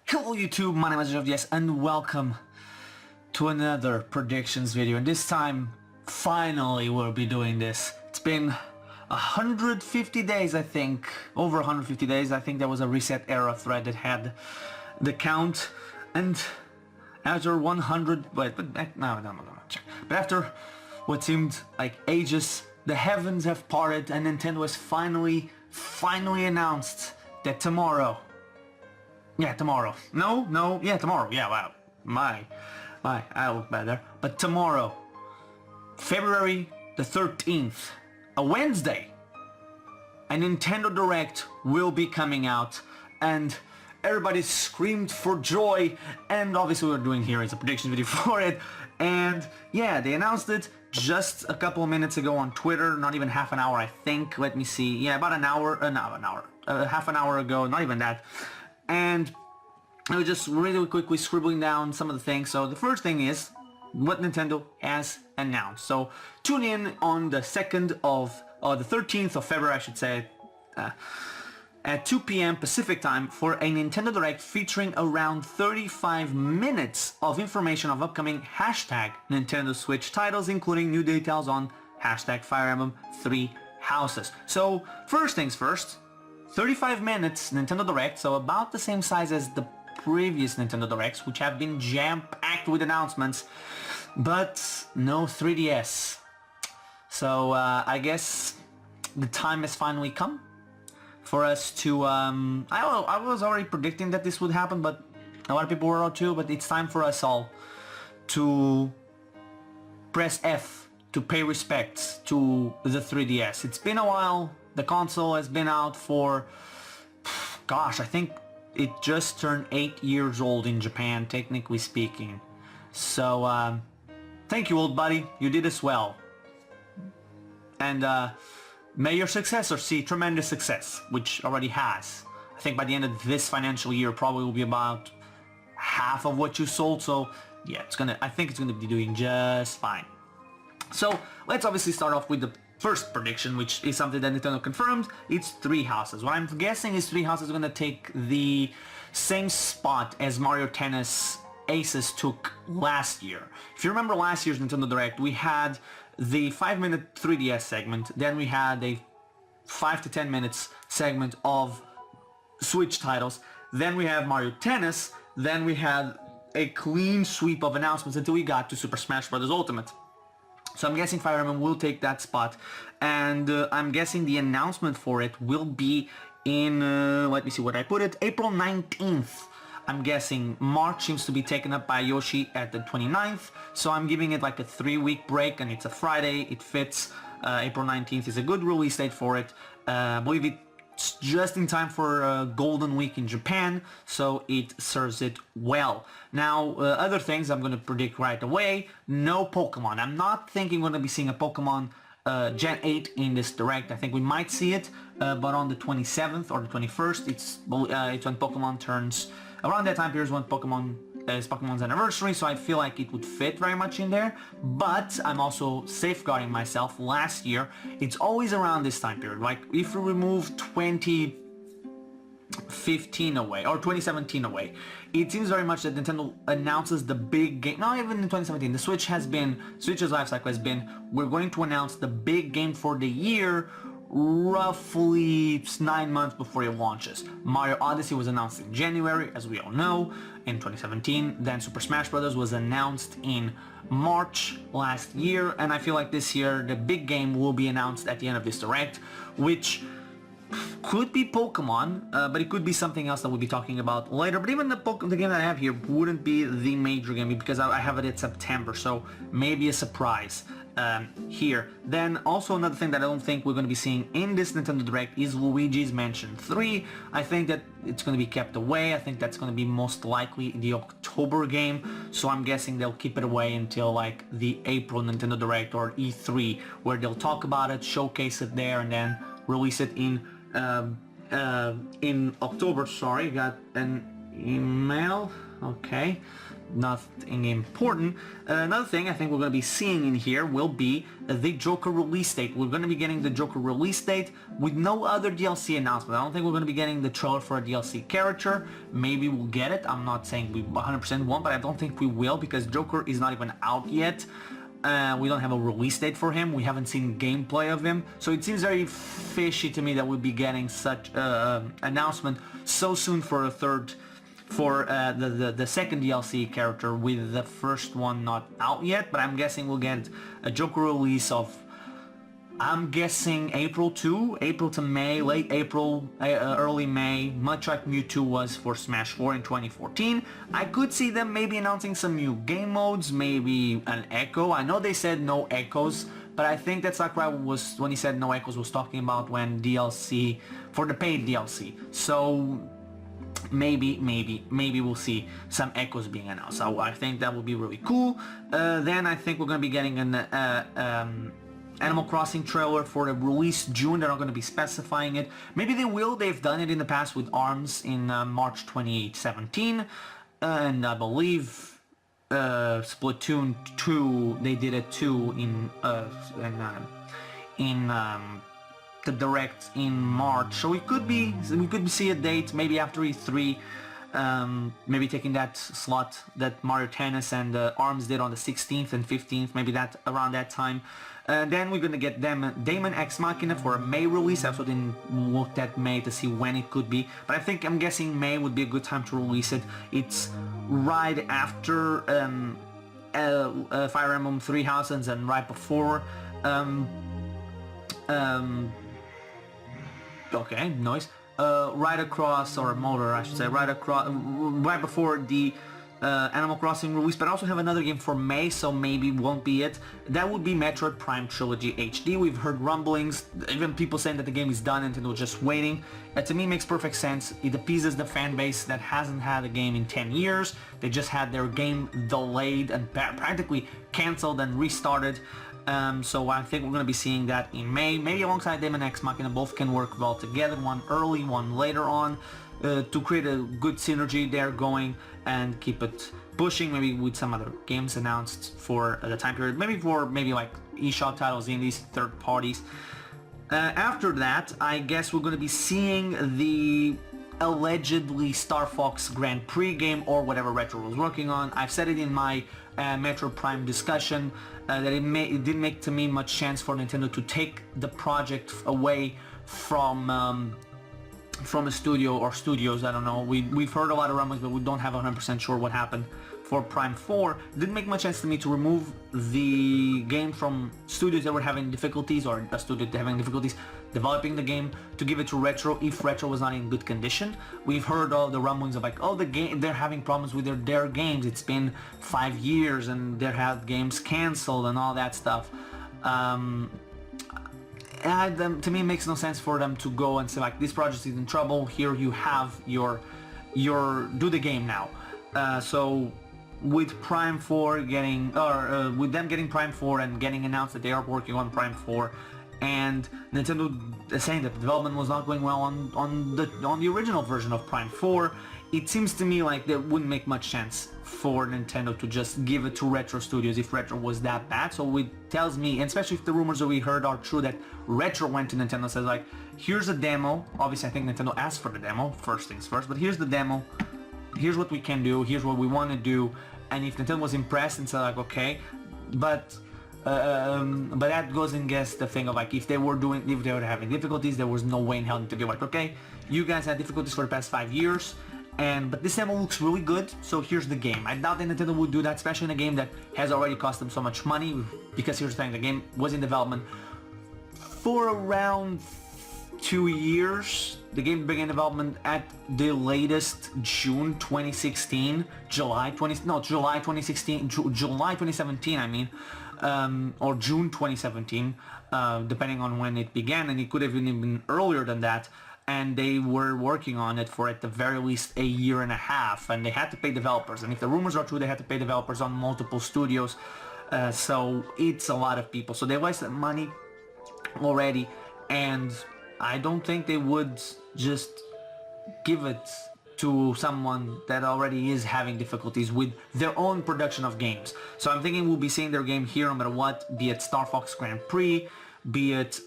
Hello YouTube, my name is JFDS and welcome to another predictions video, and this time finally we'll be doing this. It's been 150 days, I think, over 150 days. I think there was a reset era thread that had the count, and after 100, but after what seemed like ages, the heavens have parted and Nintendo has finally announced that tomorrow, tomorrow, wow, I look better, but tomorrow, February the 13th, a Wednesday, a Nintendo Direct will be coming out, and everybody screamed for joy, and obviously what we're doing here is a prediction video for it, and yeah, they announced it just a couple of minutes ago on Twitter, not even half an hour, I think. Let me see, yeah, about half an hour ago, not even that. And I was just really quickly scribbling down some of the things. So the first thing is what Nintendo has announced. So tune in on the 2nd of, the 13th of February, I should say, at 2 p.m. Pacific time for a Nintendo Direct featuring around 35 minutes of information of upcoming hashtag Nintendo Switch titles, including new details on hashtag Fire Emblem 3 Houses. So first things first, 35 minutes Nintendo Direct, so about the same size as the previous Nintendo Directs, which have been jam-packed with announcements, but no 3DS. So I guess the time has finally come for us to, I was already predicting that this would happen, but a lot of people were too, but it's time for us all to press F to pay respects to the 3DS. It's been a while. The console has been out for, gosh, I think it just turned 8 years old in Japan, technically speaking. So, thank you, old buddy. You did as well. And may your successor see tremendous success, which already has. I think by the end of this financial year, probably will be about half of what you sold. So, yeah, I think it's gonna be doing just fine. So, let's obviously start off with the first prediction, which is something that Nintendo confirmed. It's 3 Houses. What I'm guessing is 3 Houses are going to take the same spot as Mario Tennis Aces took last year. If you remember last year's Nintendo Direct, we had the 5-minute 3DS segment, then we had a 5 to 10 minutes segment of Switch titles, then we have Mario Tennis, then we had a clean sweep of announcements until we got to Super Smash Bros. Ultimate. So I'm guessing Fire Emblem will take that spot, and I'm guessing the announcement for it will be in, let me see what I put it, April 19th. I'm guessing March seems to be taken up by Yoshi at the 29th, so I'm giving it like a 3-week break, and it's a Friday, it fits. April 19th is a good release date for it. I believe it's just in time for Golden Week in Japan, so it serves it well. Now, other things I'm going to predict right away, no Pokemon. I'm not thinking we're going to be seeing a Pokemon Gen 8 in this Direct. I think we might see it, but on the 27th or the 21st, it's when Pokemon turns, around that time period is when Pokemon's anniversary, so I feel like it would fit very much in there, but I'm also safeguarding myself. Last year, it's always around this time period. Like, if we remove 2015 away, or 2017 away, it seems very much that Nintendo announces the big game, not even in 2017, the Switch's life cycle has been, we're going to announce the big game for the year roughly 9 months before it launches. Mario Odyssey was announced in January, as we all know, in 2017. Then Super Smash Bros. Was announced in March last year, and I feel like this year the big game will be announced at the end of this Direct, which could be Pokemon, but it could be something else that we'll be talking about later. But even the game that I have here wouldn't be the major game, because I have it in September, so maybe a surprise here. Then also another thing that I don't think we're going to be seeing in this Nintendo Direct is Luigi's Mansion 3. I think that it's going to be kept away. I think that's going to be most likely the October game, so I'm guessing they'll keep it away until like the April Nintendo Direct or E3, where they'll talk about it, showcase it there, and then release it in October, email. Okay, nothing important. Another thing I think we're going to be seeing in here will be the Joker release date. We're going to be getting the Joker release date with no other DLC announcement. I don't think we're going to be getting the trailer for a DLC character. Maybe we'll get it. I'm not saying we 100% won't, but I don't think we will because Joker is not even out yet. We don't have a release date for him. We haven't seen gameplay of him. So it seems very fishy to me that we'll be getting such announcement so soon for a third, for the second DLC character with the first one not out yet. But I'm guessing we'll get a Joker release of, I'm guessing April to May, late April, early May, much like Mewtwo was for Smash 4 in 2014. I could see them maybe announcing some new game modes, maybe an Echo. I know they said no Echoes, but I think that Sakurai was, when he said no Echoes, was talking about when DLC, for the paid DLC. So maybe we'll see some Echoes being announced. So I think that would be really cool. Then I think we're going to be getting an Animal Crossing trailer for the release June. They're not going to be specifying it. Maybe they will. They've done it in the past with ARMS in March 2017. And I believe Splatoon 2, they did it too in the Direct in March. So we could see a date maybe after E3. Maybe taking that slot that Mario Tennis and ARMS did on the 16th and 15th, maybe that around that time. Then we're gonna get Daemon X Machina for a May release. I also didn't look at May to see when it could be, but I'm guessing May would be a good time to release it. It's right after Fire Emblem Three Houses and right before okay, noise. Right across, or motor I should say, right before the Animal Crossing release, but I also have another game for May, so maybe won't be it. That would be Metroid Prime Trilogy HD. We've heard rumblings, even people saying that the game is done and they're just waiting. To me, makes perfect sense. It appeases the fan base that hasn't had a game in 10 years. They just had their game delayed and practically cancelled and restarted. So I think we're going to be seeing that in May, maybe alongside Daemon X Machina. Both can work well together, one early, one later on, to create a good synergy there going and keep it pushing, maybe with some other games announced for the time period, maybe like eShop titles, indies, third parties. After that, I guess we're going to be seeing the allegedly Star Fox Grand Prix game, or whatever Retro was working on. I've said it in my Metro Prime discussion that it didn't make to me much sense for Nintendo to take the project away from a studio or studios. I don't know. We've heard a lot of rumors, but we don't have 100% sure what happened for Prime 4. It didn't make much sense to me to remove the game from studios that were having difficulties, or a studio having difficulties developing the game, to give it to Retro if Retro was not in good condition. We've heard all the rumblings of like, oh, the game, they're having problems with their games. It's been 5 years and they have games canceled and all that stuff. To me, it makes no sense for them to go and say like, this project is in trouble, here you have your do the game now. So with Prime 4 getting, or with them getting Prime 4 and getting announced that they are working on Prime 4, and Nintendo saying that the development was not going well on the original version of Prime 4, it seems to me like that wouldn't make much sense for Nintendo to just give it to Retro Studios if Retro was that bad. So it tells me, and especially if the rumors that we heard are true, that Retro went to Nintendo and said like, here's a demo. Obviously I think Nintendo asked for the demo, first things first, but here's the demo, here's what we can do, here's what we want to do. And if Nintendo was impressed and said like, okay, but that goes against the thing of like, if they were having difficulties, there was no way in hell to be like, okay, you guys had difficulties for the past 5 years, but this demo looks really good, so here's the game. I doubt that Nintendo would do that, especially in a game that has already cost them so much money, because here's the thing, the game was in development for around 2 years. The game began development at the latest July 2017, I mean, or June 2017, depending on when it began, and it could have even been earlier than that. And they were working on it for at the very least a year and a half, and they had to pay developers. And if the rumors are true, they had to pay developers on multiple studios. So it's a lot of people. So they wasted money already, and I don't think they would just give it to someone that already is having difficulties with their own production of games. So I'm thinking we'll be seeing their game here no matter what, be it Star Fox Grand Prix, be it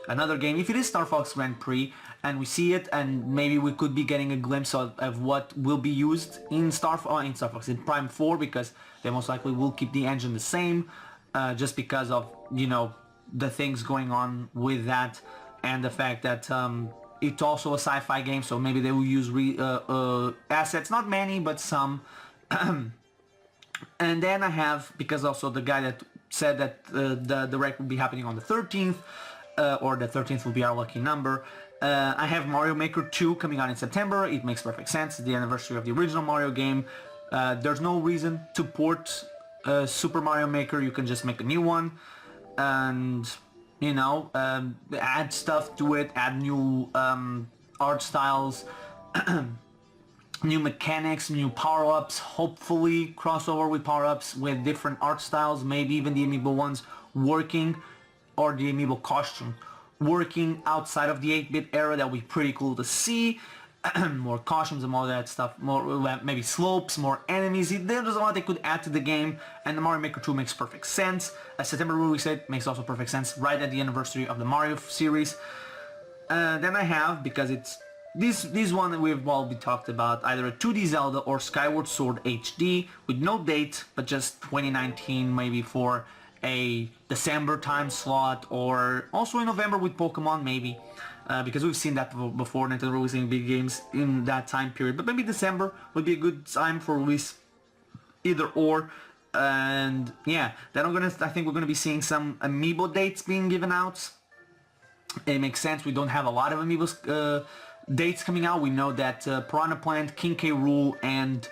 another game. If it is Star Fox Grand Prix and we see it, and maybe we could be getting a glimpse of what will be used in Star Fox in Prime 4, because they most likely will keep the engine the same, just because of, you know, the things going on with that, and the fact that it's also a sci-fi game, so maybe they will use assets, not many, but some. And then I have, because also the guy that said that the direct will be happening on the 13th, or the 13th will be our lucky number. I have Mario Maker 2 coming out in September. It makes perfect sense. It's the anniversary of the original Mario game. There's no reason to port Super Mario Maker. You can just make a new one and, you know, add stuff to it, add new art styles, new mechanics, new power-ups, hopefully crossover with power-ups with different art styles, maybe even the amiibo ones working, or the amiibo costume working outside of the 8-bit era. That would be pretty cool to see. More costumes and all that stuff, more maybe slopes, more enemies. There's a lot they could add to the game, and the Mario Maker 2 makes perfect sense. A September release date makes also perfect sense, right at the anniversary of the Mario series. Then I have, because it's this one that we've already talked about, either a 2D Zelda or Skyward Sword HD with no date, but just 2019 maybe for a December time slot, or also in November with Pokemon maybe, because we've seen that before, Nintendo releasing big games in that time period. But maybe December would be a good time for release, either or. And yeah, then I think we're gonna be seeing some amiibo dates being given out. It makes sense. We don't have a lot of amiibos dates coming out. We know that Piranha Plant, King K. Rool, and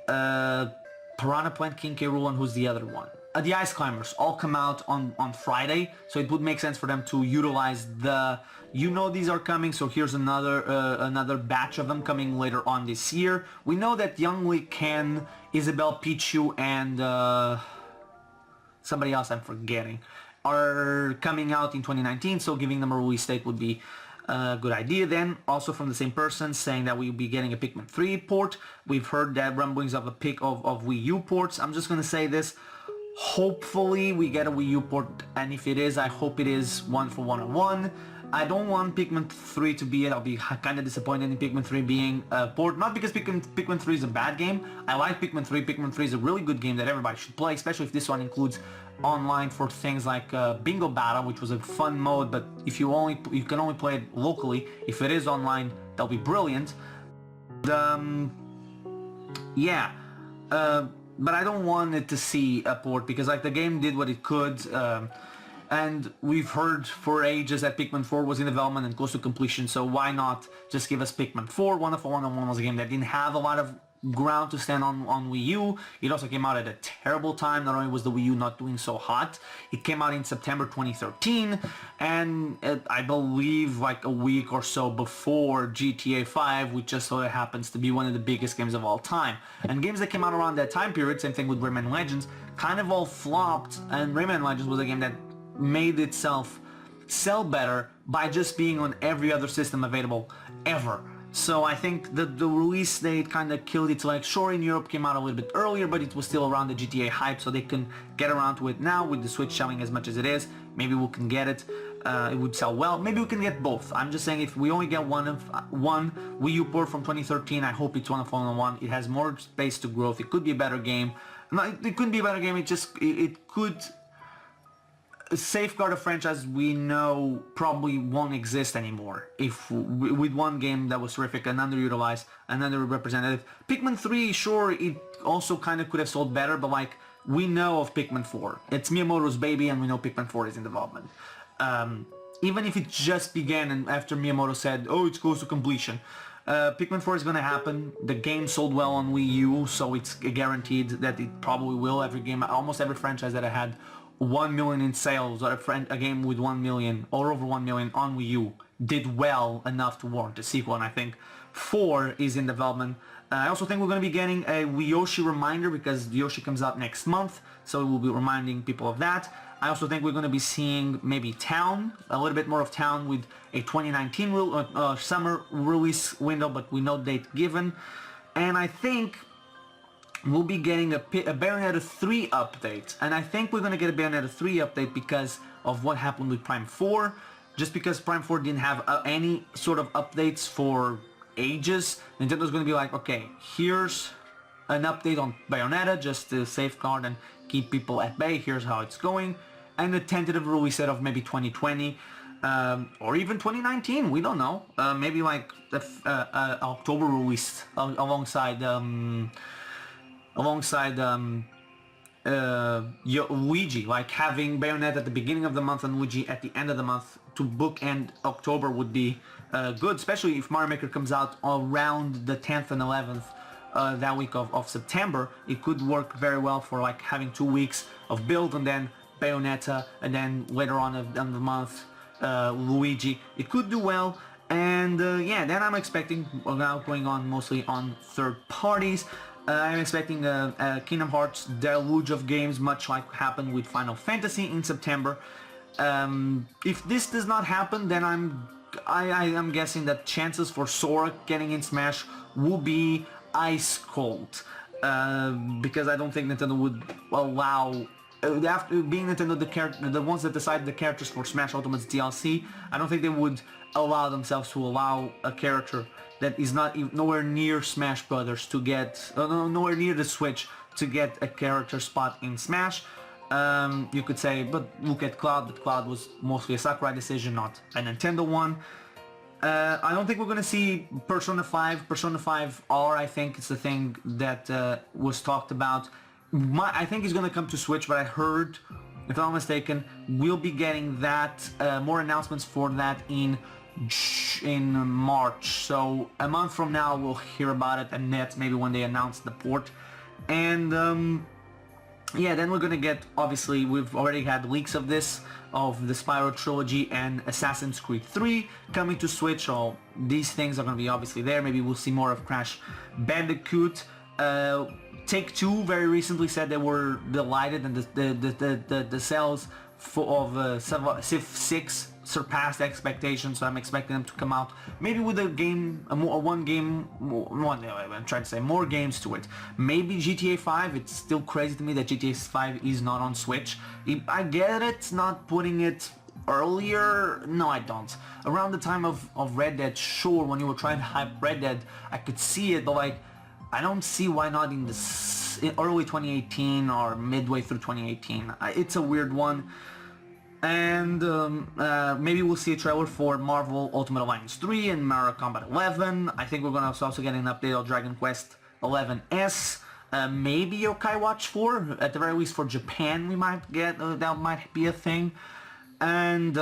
Piranha Plant, King K. Rool, and who's the other one? The Ice Climbers all come out on Friday, so it would make sense for them to utilize the, you know, these are coming, so here's another batch of them coming later on this year. We know that Young Lee, Ken, Isabelle, Pichu, and somebody else I'm forgetting are coming out in 2019, so giving them a release date would be a good idea. Then also from the same person saying that we'll be getting a Pikmin 3 port. We've heard that rumblings of a of Wii U ports. I'm just gonna say this, hopefully we get a Wii U port, and if it is, I hope it is 1-for-1-on-1. I don't want Pikmin 3 to be it. I'll be kind of disappointed in Pikmin 3 being a port, not because Pikmin 3 is a bad game. I like Pikmin 3. Pikmin 3 is a really good game that everybody should play, especially if this one includes online for things like Bingo Battle, which was a fun mode, but if you can only play it locally. If it is online, that'll be brilliant. Yeah. But I don't want it to see a port, because like the game did what it could, and we've heard for ages that Pikmin 4 was in development and close to completion, so why not just give us Pikmin 4? One-for-One-on-One was a game that didn't have a lot of ground to stand on Wii U. It also came out at a terrible time. Not only was the Wii U not doing so hot, it came out in September 2013, and I believe like a week or so before GTA 5, which just so happens to be one of the biggest games of all time. And games that came out around that time period, same thing with Rayman Legends, kind of all flopped, and Rayman Legends was a game that made itself sell better by just being on every other system available ever. So I think that the release date kind of killed it. Like, sure, in Europe came out a little bit earlier, but it was still around the GTA hype, so they can get around to it now with the Switch selling as much as it is. Maybe we can get it. It would sell well. Maybe we can get both. I'm just saying, if we only get one Wii U port from 2013, I hope it's 1-for-One. It has more space to growth. It could be a better game. No, it couldn't be a better game. It could safeguard a franchise we know probably won't exist anymore if with one game that was terrific and underutilized and underrepresented. Pikmin 3, sure, it also kind of could have sold better, but like, we know of Pikmin 4. It's Miyamoto's baby, and we know Pikmin 4 is in development. Even if it just began and after Miyamoto said, oh, it's close to completion, Pikmin 4 is going to happen. The game sold well on Wii U, so it's guaranteed that it probably will. Every game, almost every franchise that I had 1 million in sales, or a game with 1 million or over 1 million on Wii U did well enough to warrant a sequel, and I think 4 is in development. I also think we're going to be getting a Wii Yoshi reminder, because Yoshi comes out next month, so we'll be reminding people of that. I also think we're going to be seeing maybe Town, a little bit more of Town with a 2019 summer release window, but we know date given. And I think we'll be getting a Bayonetta 3 update. And I think we're going to get a Bayonetta 3 update because of what happened with Prime 4. Just because Prime 4 didn't have any sort of updates for ages, Nintendo's going to be like, okay, here's an update on Bayonetta just to safeguard and keep people at bay. Here's how it's going. And a tentative release set of maybe 2020 or even 2019. We don't know. Maybe like the October release alongside Luigi, like having Bayonetta at the beginning of the month and Luigi at the end of the month to bookend October would be good, especially if Mario Maker comes out around the 10th and 11th that week of September. It could work very well for like having 2 weeks of build and then Bayonetta, and then later on in the month Luigi. It could do well. And yeah, then I'm expecting, now going on mostly on third parties, I'm expecting a Kingdom Hearts deluge of games, much like happened with Final Fantasy in September. If this does not happen, then I'm guessing that chances for Sora getting in Smash will be ice cold, because I don't think Nintendo would allow, after being Nintendo the ones that decide the characters for Smash Ultimate's DLC, I don't think they would allow themselves to allow a character that is not nowhere near Smash Brothers to get, nowhere near the Switch to get a character spot in Smash. You could say, but look at Cloud, but Cloud was mostly a Sakurai decision, not a Nintendo one. I don't think we're going to see Persona 5. Persona 5 R, I think it's the thing that was talked about. I think it's going to come to Switch, but I heard, if I'm not mistaken, we'll be getting that, more announcements for that in March. So a month from now we'll hear about it, and that's maybe when they announce the port. And yeah, then we're gonna get, obviously we've already had leaks of this, of the Spyro trilogy and Assassin's Creed 3 coming to Switch. So these things are gonna be obviously there. Maybe we'll see more of Crash Bandicoot. Take-Two very recently said they were delighted, and the sales of Civ 6 surpassed expectations, so I'm expecting them to come out maybe with a game, more games to it. Maybe GTA 5. It's still crazy to me that GTA 5 is not on Switch. I get it, not putting it earlier. No, I don't. Around the time of Red Dead, sure, when you were trying to hype Red Dead, I could see it, but like, I don't see why not in early 2018 or midway through 2018. It's a weird one. And maybe we'll see a trailer for Marvel Ultimate Alliance 3 and Mortal Kombat 11. I think we're going to also get an update on Dragon Quest 11S. Maybe Yokai Watch 4. At the very least for Japan we might get, that might be a thing. And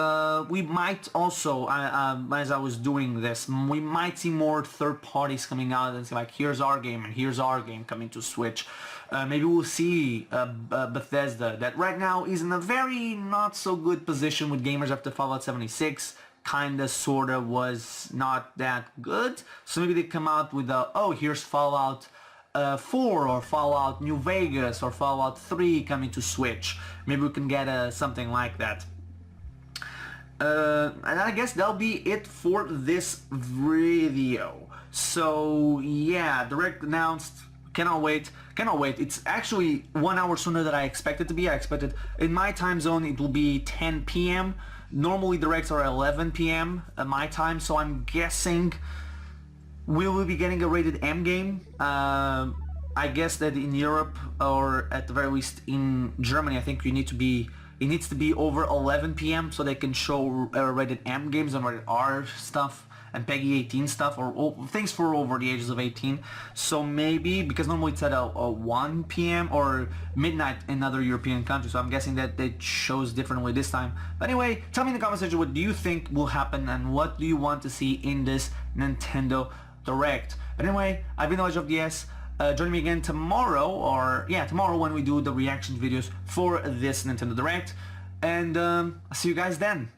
we might also, as I was doing this, we might see more third parties coming out and say like, here's our game and here's our game coming to Switch. Maybe we'll see Bethesda, that right now is in a very not so good position with gamers after Fallout 76. Kinda, sorta was not that good. So maybe they come out with oh, here's Fallout 4 or Fallout New Vegas or Fallout 3 coming to Switch. Maybe we can get something like that. And I guess that'll be it for this video. So yeah, Direct announced. Cannot wait. It's actually 1 hour sooner than I expected to be. I expected in my time zone it will be 10 p.m. Normally Directs are 11 p.m. My time, so I'm guessing we will be getting a rated M game. I guess that in Europe, or at the very least in Germany, I think it needs to be over 11 p.m. so they can show rated M games and rated R stuff and Peggy 18 stuff, or things for over the ages of 18. So maybe, because normally it's at a 1 p.m. or midnight in other European countries, so I'm guessing that it shows differently this time. But anyway, tell me in the comment section, what do you think will happen and what do you want to see in this Nintendo Direct? But anyway, I've been Elijah of DS. Join me again tomorrow, tomorrow when we do the reaction videos for this Nintendo Direct. And I'll see you guys then.